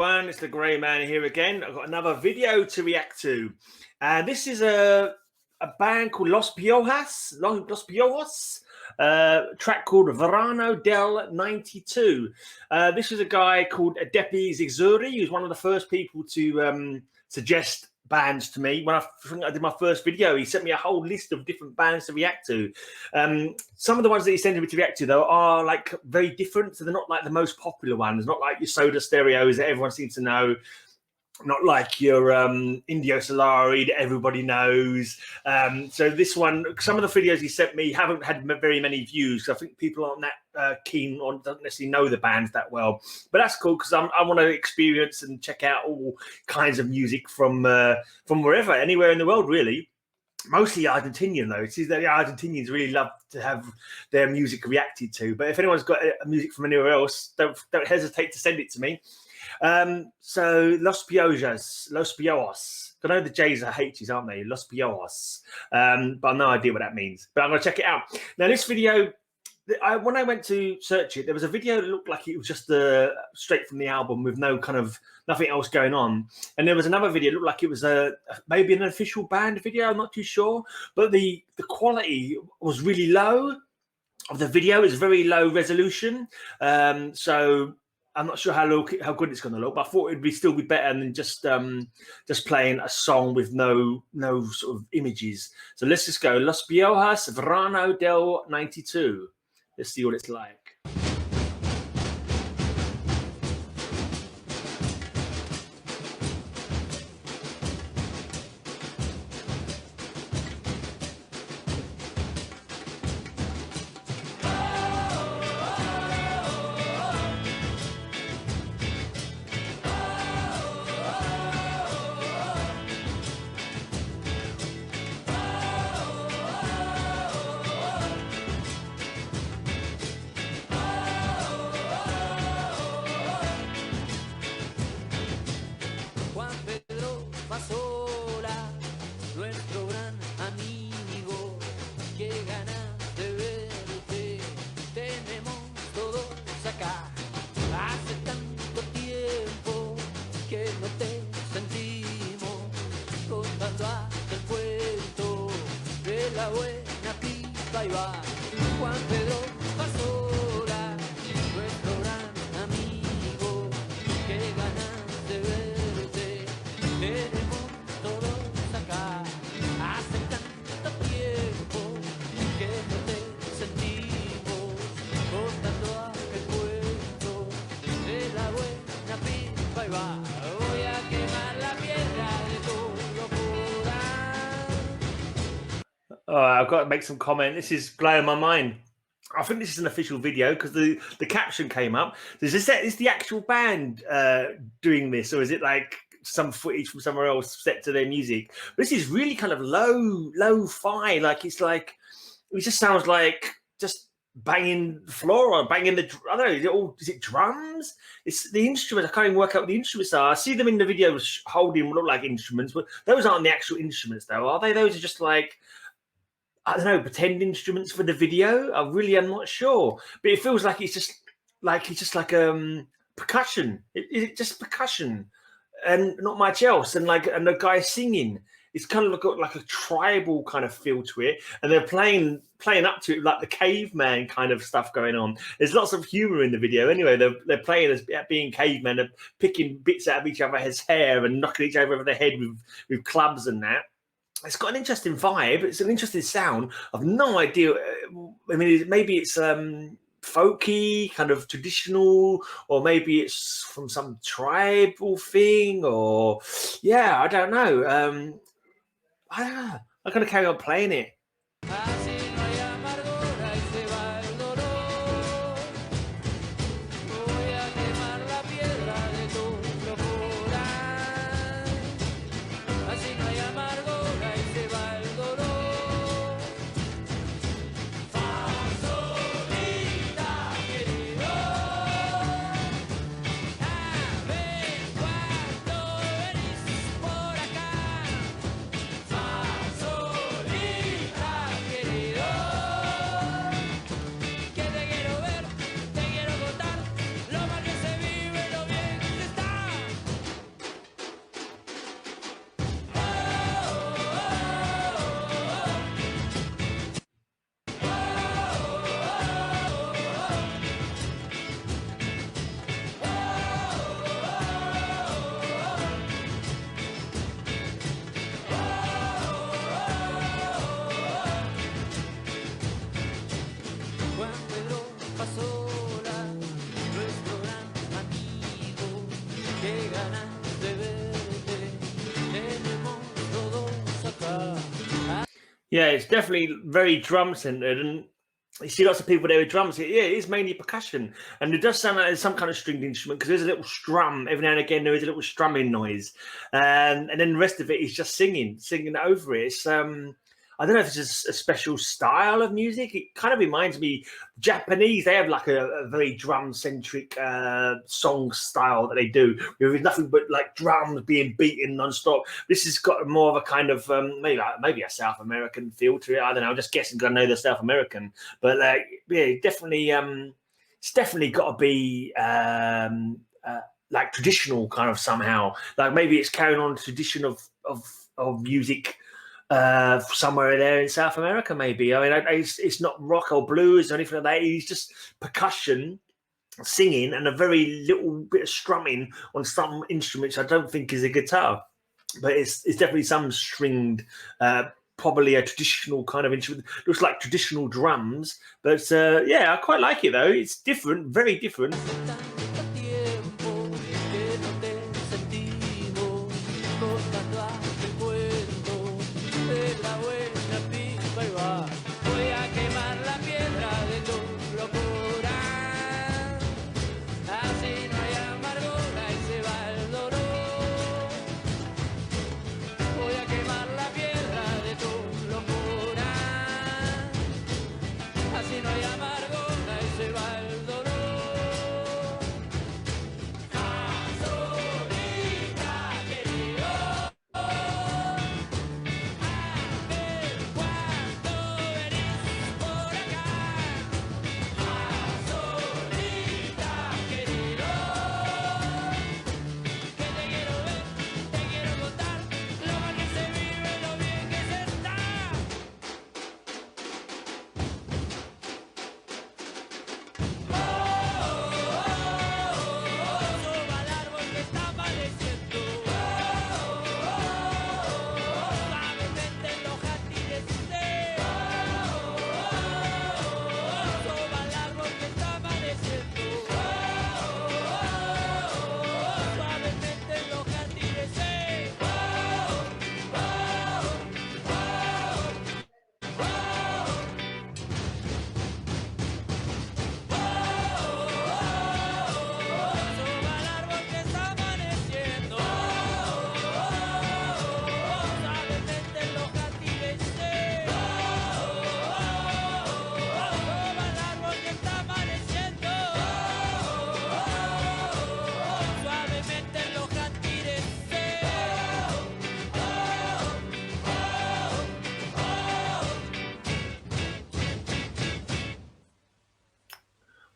everyone, it's the Grey Man here again. I've got another video to react to. And this is a band called Los Piojos, track called Verano del 92. This is a guy called Depi Zigzuri, who's one of the first people to suggest bands to me. When I did my first video, he sent me a whole list of different bands to react to. Some of the ones that he sent me to react to, though, are like very different. So they're not like the most popular ones, not like your Soda Stereos that everyone seems to know, not like your Indio Solari that everybody knows. So this one, some of the videos he sent me haven't had very many views. I think people aren't that keen on, don't necessarily know the bands that well. But that's cool because I want to experience and check out all kinds of music from wherever, anywhere in the world, really. Mostly Argentinian, though. It seems that the Argentinians really love to have their music reacted to. But if anyone's got music from anywhere else, don't hesitate to send it to me. So Los Piojos. I know the J's are H's, aren't they? Los Piojos. But I've no idea what that means. But I'm going to check it out. Now, this video, when I went to search it, there was a video that looked like it was just straight from the album with nothing else going on. And there was another video that looked like it was maybe an official band video. I'm not too sure. But the quality was really low of the video. It's very low resolution. So I'm not sure how good it's going to look, but I thought it'd still be better than just playing a song with no sort of images. So let's just go. Los Piojos, Verano del 92. Let's see what it's like. I've got to make some comment. This is blowing my mind. I think this is an official video because the caption came up. Is this the actual band doing this, or is it like some footage from somewhere else set to their music? But this is really kind of lo-fi. Like it just sounds like just banging the floor or banging the. I don't know. Is it drums? It's the instruments. I can't even work out what the instruments are. I see them in the videos holding what look like instruments, but those aren't the actual instruments, though, are they? Those are just like, I don't know, pretend instruments for the video. I really am not sure, but it feels like it's just like percussion. Is it just percussion and not much else? And the guy singing, it's kind of got like a tribal kind of feel to it, and they're playing up to it like the caveman kind of stuff going on. There's lots of humor in the video. Anyway, they're playing as being cavemen, they're picking bits out of each other's hair and knocking each other over the head with clubs and that. It's got an interesting vibe. It's an interesting sound. I've no idea. I mean, maybe it's folky, kind of traditional, or maybe it's from some tribal thing, or yeah, I don't know. I'm gonna carry on playing it. Yeah, it's definitely very drum centered, and you see lots of people there with drums. Yeah, it is mainly percussion, and it does sound like there's some kind of stringed instrument because there's a little strum every now and again. There is a little strumming noise, and then the rest of it is just singing over it. It's I don't know if it's a special style of music. It kind of reminds me Japanese. They have like a very drum centric song style that they do. With nothing but like drums being beaten non-stop. This has got more of a kind of maybe a South American feel to it. I don't know. I'm just guessing because I know they're South American, but yeah, definitely. It's definitely got to be like traditional kind of somehow. Like maybe it's carrying on a tradition of music somewhere there in South America, maybe. I mean, it's not rock or blues or anything like that. It's just percussion, singing, and a very little bit of strumming on some instruments. I don't think is a guitar, but it's definitely some stringed. Probably a traditional kind of instrument. Looks like traditional drums, but yeah, I quite like it though. It's different, very different.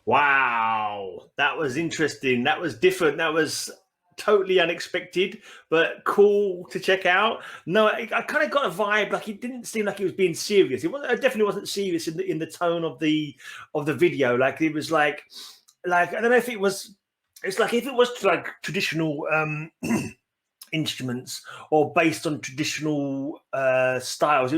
Wow, that was interesting. That was different. That was totally unexpected, but cool to check out. No, I kind of got a vibe like it didn't seem like it was being serious. It definitely wasn't serious in the tone of the video. Like it was like I don't know if it was. It's like if it was like traditional instruments or based on traditional styles. It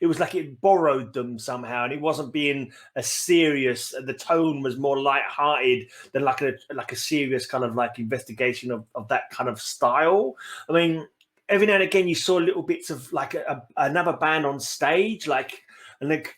was like it borrowed them somehow, and it wasn't being a serious. The tone was more light-hearted than like a serious kind of like investigation of that kind of style. I mean, every now and again you saw little bits of like another band on stage, like and like.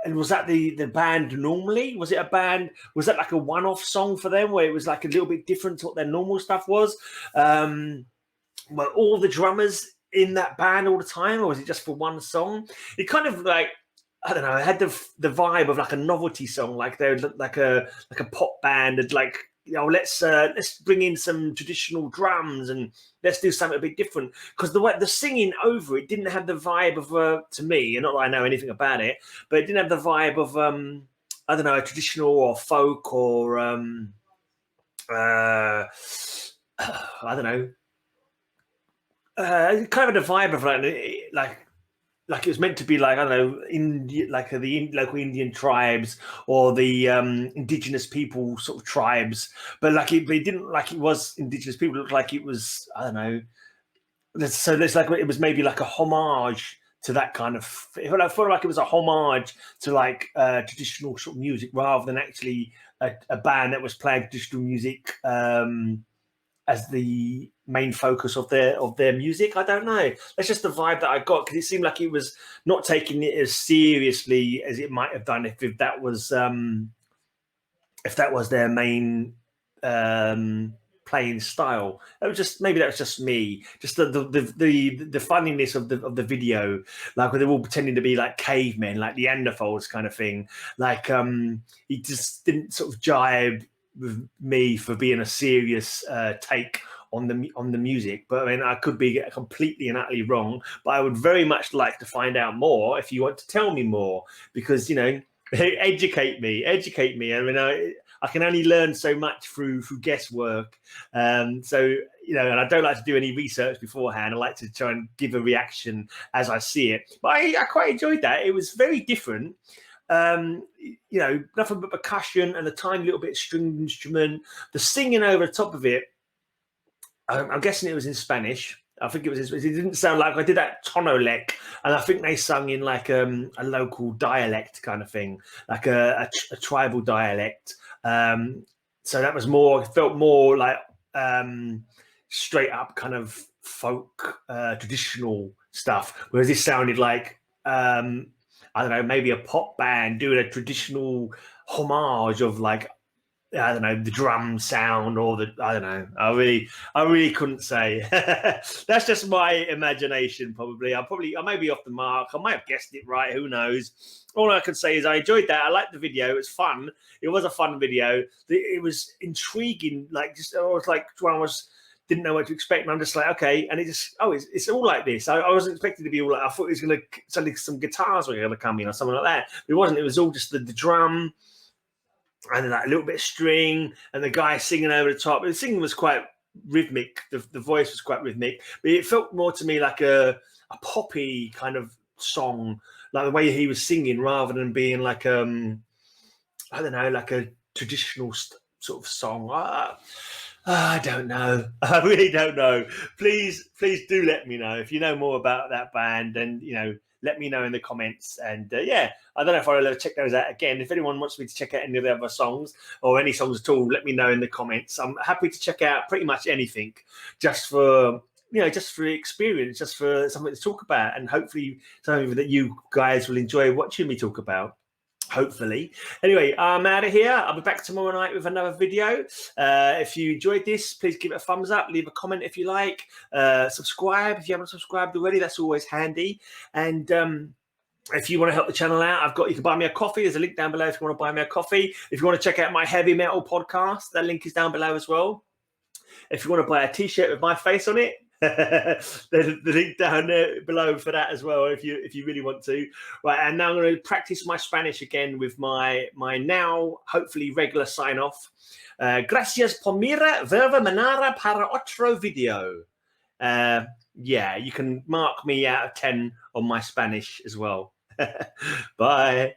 And was that the band normally? Was it a band? Was that like a one-off song for them where it was like a little bit different to what their normal stuff was? Were all the drummers in that band all the time, or was it just for one song? It kind of like I don't know. It had the vibe of like a novelty song, like they would look like a pop band, and like let's bring in some traditional drums and let's do something a bit different because the singing over it didn't have the vibe of to me, and not that I know anything about it, but it didn't have the vibe of I don't know, a traditional or folk or I don't know kind of the vibe of like it was meant to be like I don't know, the local Indian tribes or the indigenous people sort of tribes, but like it didn't like it was indigenous people. It looked like it was I don't know. So there's like it was maybe like a homage to that kind of. I felt like it was a homage to like traditional sort of music rather than actually a band that was playing traditional music as the main focus of their music. I don't know. That's just the vibe that I got, because it seemed like it was not taking it as seriously as it might have done if that was their main playing style. That was just, maybe that was just me. Just the funniness of the video, like when they're all pretending to be like cavemen, like Neanderthals kind of thing. Like he just didn't sort of jibe with me for being a serious take on the music. But I mean, I could be completely and utterly wrong, but I would very much like to find out more if you want to tell me more, because, you know, educate me. I mean, I can only learn so much through guesswork. So, you know, and I don't like to do any research beforehand. I like to try and give a reaction as I see it. But I quite enjoyed that. It was very different. You know, nothing but percussion and a tiny little bit of stringed instrument. The singing over the top of it, I'm guessing it was in Spanish. I think it was. It didn't sound like, I did that tonolec, and I think they sung in like a local dialect kind of thing, like a tribal dialect. So that was more, it felt more like straight up kind of folk, traditional stuff. Whereas this sounded like, I don't know, maybe a pop band doing a traditional homage of, like, I don't know, the drum sound, or I don't know. I really couldn't say. That's just my imagination. Probably, I may be off the mark. I might have guessed it right. Who knows? All I can say is I enjoyed that. I liked the video. It was fun. It was a fun video. It was intriguing. Like, just, I was like, when I didn't know what to expect, and I'm just like, okay. And it just, it's all like this. I wasn't expecting to be all like, I thought it was going to, some guitars were going to come in or something like that. But it wasn't. It was all just the drum, and then like a little bit of string, and the guy singing over the top. The singing was quite rhythmic. The voice was quite rhythmic, but it felt more to me like a poppy kind of song, like the way he was singing, rather than being like I don't know, like a traditional sort of song. I don't know. I really don't know. Please do let me know if you know more about that band, and, you know, let me know in the comments. And yeah, I don't know if I'll ever check those out again. If anyone wants me to check out any of the other songs, or any songs at all, let me know in the comments. I'm happy to check out pretty much anything, just for, you know, just for experience, just for something to talk about, and hopefully something that you guys will enjoy watching me talk about. Hopefully. Anyway, I'm out of here. I'll be back tomorrow night with another video. If you enjoyed this, please give it a thumbs up, leave a comment if you like, subscribe if you haven't subscribed already. That's always handy. And if you want to help the channel out, you can buy me a coffee. There's a link down below if you want to buy me a coffee. If you want to check out my heavy metal podcast, that link is down below as well. If you want to buy a t-shirt with my face on it, there's the link down there below for that as well, if you really want to. Right, and now I'm going to practice my Spanish again with my now hopefully regular sign off. Gracias por mirar, verva manara para otro video. Yeah, you can mark me out of 10 on my Spanish as well. Bye.